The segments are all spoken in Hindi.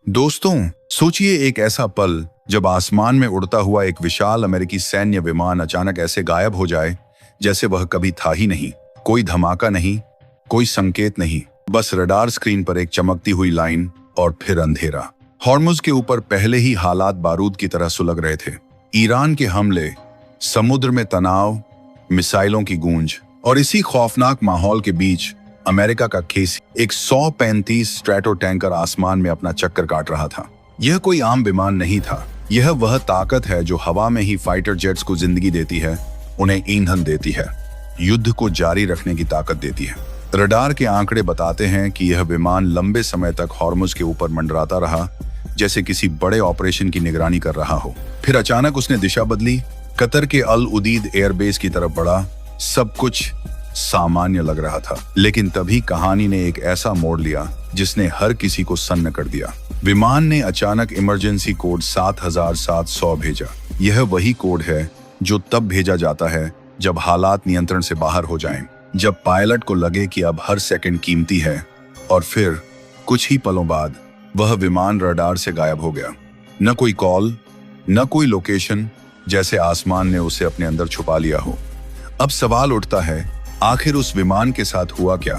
दोस्तों, सोचिए एक ऐसा पल जब आसमान में उड़ता हुआ एक विशाल अमेरिकी सैन्य विमान अचानक ऐसे गायब हो जाए जैसे वह कभी था ही नहीं। कोई धमाका नहीं, कोई संकेत नहीं, बस रडार स्क्रीन पर एक चमकती हुई लाइन और फिर अंधेरा। हॉर्मुज के ऊपर पहले ही हालात बारूद की तरह सुलग रहे थे। ईरान के हमले, समुद्र में तनाव, मिसाइलों की गूंज, और इसी खौफनाक माहौल के बीच अमेरिका का केसी एक 135 स्ट्रैटो टैंकर आसमान में अपना चक्कर काट रहा था। यह कोई आम विमान नहीं था। यह वह ताकत है जो हवा में ही फाइटर जेट्स को जिंदगी देती है, उन्हें ईंधन देती है, युद्ध को जारी रखने की ताकत देती है। रडार के आंकड़े बताते हैं कि यह विमान लंबे समय तक हॉर्मुज के ऊपर मंडराता रहा, जैसे किसी बड़े ऑपरेशन की निगरानी कर रहा हो। फिर अचानक उसने दिशा बदली, कतर के अल उदीद एयरबेस की तरफ बढ़ा। सब कुछ सामान्य लग रहा था, लेकिन तभी कहानी ने एक ऐसा मोड़ लिया जिसने हर किसी को सन्न कर दिया। विमान ने अचानक इमरजेंसी कोड 7700 भेजा। यह वही कोड है जो तब भेजा जाता है जब हालात नियंत्रण से बाहर हो जाएं, जब पायलट को लगे कि अब हर सेकंड कीमती है। और फिर कुछ ही पलों बाद वह विमान रडार से गायब हो गया। न कोई कॉल, न कोई लोकेशन, जैसे आसमान ने उसे अपने अंदर छुपा लिया हो। अब सवाल उठता है, आखिर उस विमान के साथ हुआ क्या?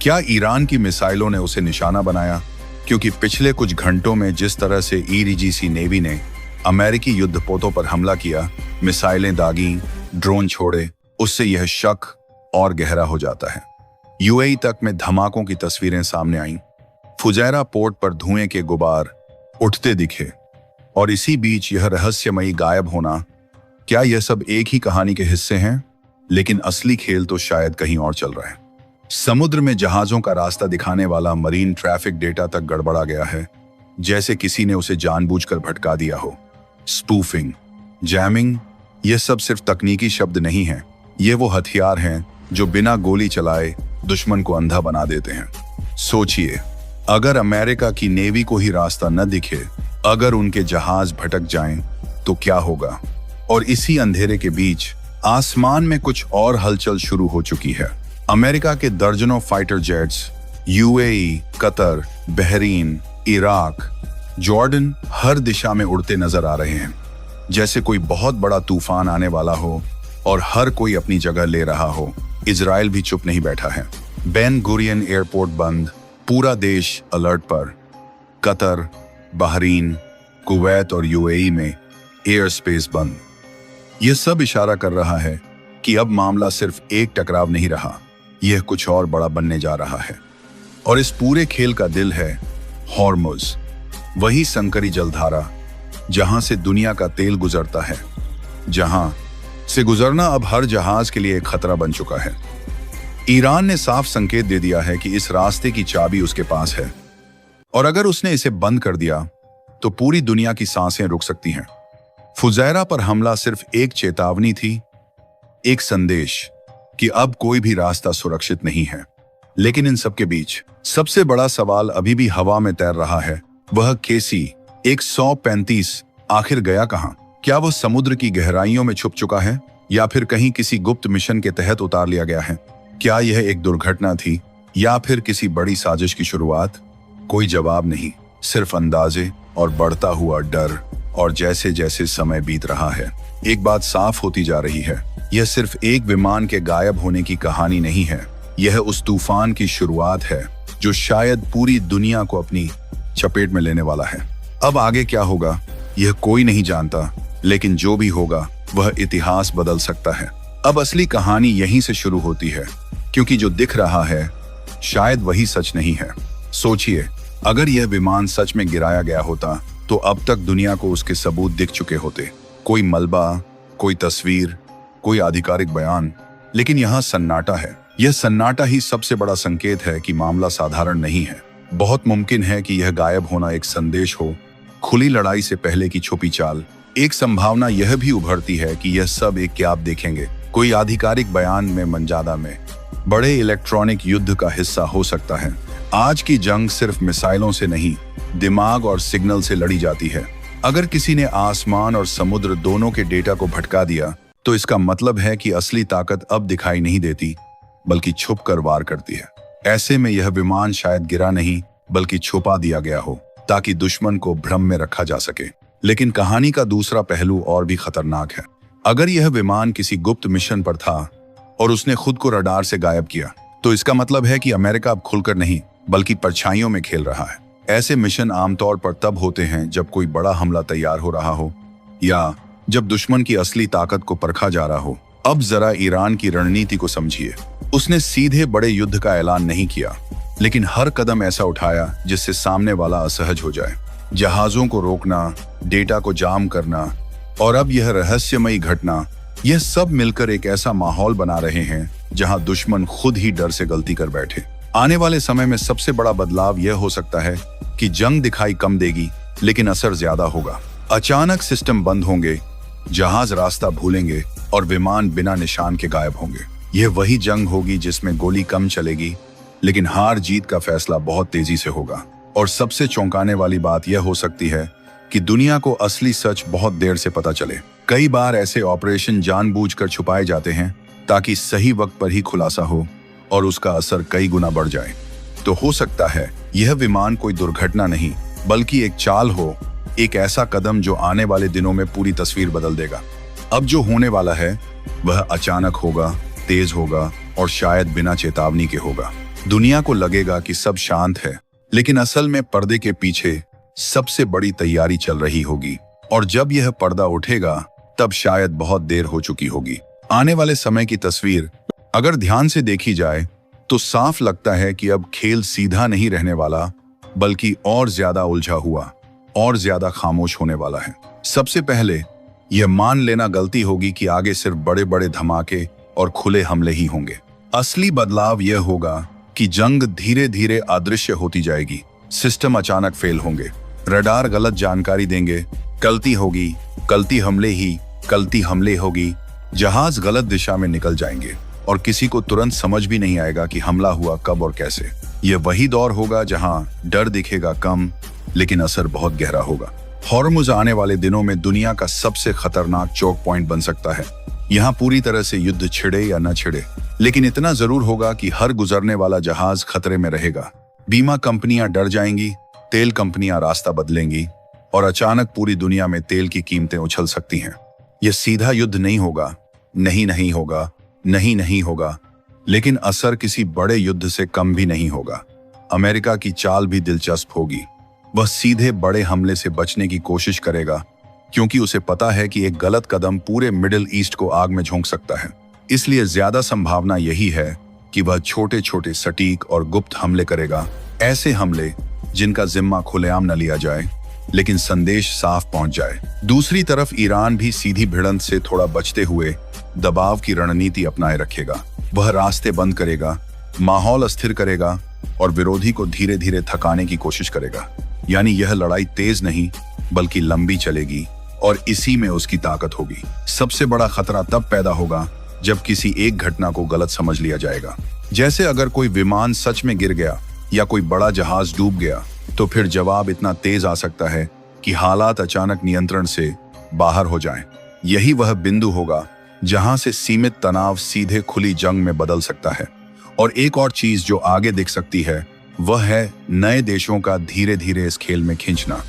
क्या ईरान की मिसाइलों ने उसे निशाना बनाया? क्योंकि पिछले कुछ घंटों में जिस तरह से ईरीजीसी नेवी ने अमेरिकी युद्धपोतों पर हमला किया, मिसाइलें दागी, ड्रोन छोड़े, उससे यह शक और गहरा हो जाता है। यूएई तक में धमाकों की तस्वीरें सामने आईं। फुजैरा पोर्ट पर धुएं के गुबार उठते दिखे, और इसी बीच यह रहस्यमयी गायब होना। क्या यह सब एक ही कहानी के हिस्से हैं? लेकिन असली खेल तो शायद कहीं और चल रहा है। समुद्र में जहाजों का रास्ता दिखाने वाला मरीन ट्रैफिक डेटा तक गड़बड़ा गया है, जैसे किसी ने उसे जानबूझकर भटका दिया हो। स्पूफिंग, जैमिंग, ये सब सिर्फ तकनीकी शब्द नहीं हैं। ये वो हथियार हैं जो बिना गोली चलाए दुश्मन को अंधा बना देते हैं। सोचिए, अगर अमेरिका की नेवी को ही रास्ता न दिखे, अगर उनके जहाज भटक जाएं, तो क्या होगा? और इसी अंधेरे के बीच आसमान में कुछ और हलचल शुरू हो चुकी है। अमेरिका के दर्जनों fighter jets UAE, Qatar, Bahrain, Iraq, Jordan हर दिशा में उड़ते नजर आ रहे हैं, जैसे कोई बहुत बड़ा तूफान आने वाला हो और हर कोई अपनी जगह ले रहा हो। इजराइल भी चुप नहीं बैठा है। बेन गुरियन एयरपोर्ट बंद, पूरा देश अलर्ट पर। कतर, बहरीन, कुवैत और यूएई में एयर स्पेस बंद। यह सब इशारा कर रहा है कि अब मामला सिर्फ एक टकराव नहीं रहा, यह कुछ और बड़ा बनने जा रहा है। और इस पूरे खेल का दिल है हॉर्मुज, वही संकरी जलधारा जहां से दुनिया का तेल गुजरता है, जहां से गुजरना अब हर जहाज के लिए एक खतरा बन चुका है। ईरान ने साफ संकेत दे दिया है कि इस रास्ते की चाबी उसके पास है, और अगर उसने इसे बंद कर दिया तो पूरी दुनिया की सांसें रुक सकती हैं। फुजैरा पर हमला सिर्फ एक चेतावनी थी, एक संदेश कि अब कोई भी रास्ता सुरक्षित नहीं है। लेकिन इन सब के बीच सबसे बड़ा सवाल अभी भी हवा में तैर रहा है। वह केसी 135 आखिर गया कहां? क्या वह समुद्र की गहराइयों में छुप चुका है, या फिर कहीं किसी गुप्त मिशन के तहत उतार लिया गया है? क्या यह एक दुर्घटना थी या फिर किसी बड़ी साजिश की शुरुआत? कोई जवाब नहीं, सिर्फ अंदाजे और बढ़ता हुआ डर। और जैसे जैसे समय बीत रहा है, एक बात साफ होती जा रही है, यह सिर्फ एक विमान के गायब होने की कहानी नहीं है। यह उस तूफान की शुरुआत है जो शायद पूरी दुनिया को अपनी चपेट में लेने वाला है। अब आगे क्या होगा यह कोई नहीं जानता, लेकिन जो भी होगा वह इतिहास बदल सकता है। अब असली कहानी यहीं से शुरू होती है, क्योंकि जो दिख रहा है शायद वही सच नहीं है। सोचिए, अगर यह विमान सच में गिराया गया होता तो अब तक दुनिया को उसके सबूत दिख चुके होते। कोई मलबा, कोई तस्वीर, कोई आधिकारिक बयान। लेकिन यहाँ सन्नाटा है। यह सन्नाटा ही सबसे बड़ा संकेत है कि मामला साधारण नहीं है। बहुत मुमकिन है कि यह गायब होना एक संदेश हो, खुली लड़ाई से पहले की छुपी चाल। एक संभावना यह भी उभरती है कि यह सब एक क्या आप देखेंगे, कोई आधिकारिक बयान में, मंजादा में, बड़े इलेक्ट्रॉनिक युद्ध का हिस्सा हो सकता है। आज की जंग सिर्फ मिसाइलों से नहीं, दिमाग और सिग्नल से लड़ी जाती है। अगर किसी ने आसमान और समुद्र दोनों के डेटा को भटका दिया, तो इसका मतलब है कि असली ताकत अब दिखाई नहीं देती, बल्कि छुप कर वार करती है। ऐसे में यह विमान शायद गिरा नहीं, बल्कि छुपा दिया गया हो। ताकि दुश्मन को भ्रम में रखा जा सके। लेकिन कहानी का दूसरा पहलू और भी खतरनाक है। अगर यह विमान किसी गुप्त मिशन पर था और उसने खुद को रडार से गायब किया, तो इसका मतलब है कि अमेरिका अब खुलकर नहीं बल्कि परछाइयों में खेल रहा है। ऐसे मिशन आमतौर पर तब होते हैं जब कोई बड़ा हमला तैयार हो रहा हो या जब दुश्मन की असली ताकत को परखा जा रहा हो। अब जरा ईरान की रणनीति को समझिए। उसने सीधे बड़े युद्ध का ऐलान नहीं किया, लेकिन हर कदम ऐसा उठाया जिससे सामने वाला असहज हो जाए। जहाजों को रोकना, डेटा को जाम करना और अब यह रहस्यमयी घटना, यह सब मिलकर एक ऐसा माहौल बना रहे हैं जहां दुश्मन खुद ही डर से गलती कर बैठे। आने वाले समय में सबसे बड़ा बदलाव यह हो सकता है कि जंग दिखाई कम देगी लेकिन असर ज्यादा होगा। अचानक सिस्टम बंद होंगे, जहाज रास्ता भूलेंगे और विमान बिना निशान के गायब होंगे। यह वही जंग होगी जिसमें गोली कम चलेगी लेकिन हार जीत का फैसला बहुत तेजी से होगा। और सबसे चौंकाने वाली बात यह हो सकती है कि दुनिया को असली सच बहुत देर से पता चले। कई बार ऐसे ऑपरेशन जानबूझकर छुपाए जाते हैं ताकि सही वक्त पर ही खुलासा हो और उसका असर कई गुना बढ़ जाए। तो हो सकता है यह विमान कोई दुर्घटना नहीं बल्कि एक चाल हो, एक ऐसा कदम जो आने वाले दिनों में पूरी तस्वीर बदल देगा। अब जो होने वाला है वह अचानक होगा, तेज होगा और शायद बिना चेतावनी के होगा। दुनिया को लगेगा कि सब शांत है, लेकिन असल में पर्दे के पीछे सबसे बड़ी तैयारी चल रही होगी। और जब यह पर्दा उठेगा तब शायद बहुत देर हो चुकी होगी। आने वाले समय की तस्वीर अगर ध्यान से देखी जाए तो साफ लगता है कि अब खेल सीधा नहीं रहने वाला बल्कि और ज्यादा उलझा हुआ और ज्यादा खामोश होने वाला है। सबसे पहले यह मान लेना गलती होगी कि आगे सिर्फ बड़े बड़े धमाके और खुले हमले ही होंगे। असली बदलाव यह होगा कि जंग धीरे धीरे अदृश्य होती जाएगी। सिस्टम अचानक फेल होंगे, रडार गलत जानकारी देंगे, गलती होगी, गलती हमले होगी, जहाज गलत दिशा में निकल जाएंगे और किसी को तुरंत समझ भी नहीं आएगा कि हमला हुआ कब और कैसे। यह वही दौर होगा जहां डर दिखेगा कम लेकिन असर बहुत गहरा होगा। हॉर्मुज़ आने वाले दिनों में दुनिया का सबसे खतरनाक चौक पॉइंट बन सकता है। यहाँ पूरी तरह से युद्ध छिड़े या न छिड़े, लेकिन इतना जरूर होगा कि हर गुजरने वाला जहाज खतरे में रहेगा। बीमा कंपनियां डर जाएंगी, तेल कंपनियां रास्ता बदलेंगी और अचानक पूरी दुनिया में तेल की कीमतें उछल सकती हैं। यह सीधा युद्ध नहीं होगा, नहीं होगा, लेकिन असर किसी बड़े युद्ध से कम भी नहीं होगा। अमेरिका की चाल भी दिलचस्प होगी। वह सीधे बड़े हमले से बचने की कोशिश करेगा क्योंकि उसे पता है कि एक गलत कदम पूरे मिडिल ईस्ट को आग में झोंक सकता है। इसलिए ज्यादा संभावना यही है कि वह छोटे छोटे सटीक और गुप्त हमले करेगा, ऐसे हमले जिनका जिम्मा खुलेआम न लिया जाए लेकिन संदेश साफ पहुंच जाए। दूसरी तरफ ईरान भी सीधी भिड़ंत से थोड़ा बचते हुए दबाव की रणनीति अपनाए रखेगा। वह रास्ते बंद करेगा, माहौल अस्थिर करेगा और विरोधी को धीरे धीरे थकाने की कोशिश करेगा। यानी यह लड़ाई तेज नहीं बल्कि लंबी चलेगी और इसी में उसकी ताकत होगी। सबसे बड़ा खतरा तब पैदा होगा जब किसी एक घटना को गलत समझ लिया जाएगा। जैसे अगर कोई विमान सच में गिर गया या कोई बड़ा जहाज डूब गया, तो फिर जवाब इतना तेज आ सकता है कि हालात अचानक नियंत्रण से बाहर हो जाएं। यही वह बिंदु होगा जहां से सीमित तनाव सीधे खुली जंग में बदल सकता है। और एक और चीज जो आगे दिख सकती है वह है नए देशों का धीरे धीरे इस खेल में खींचना।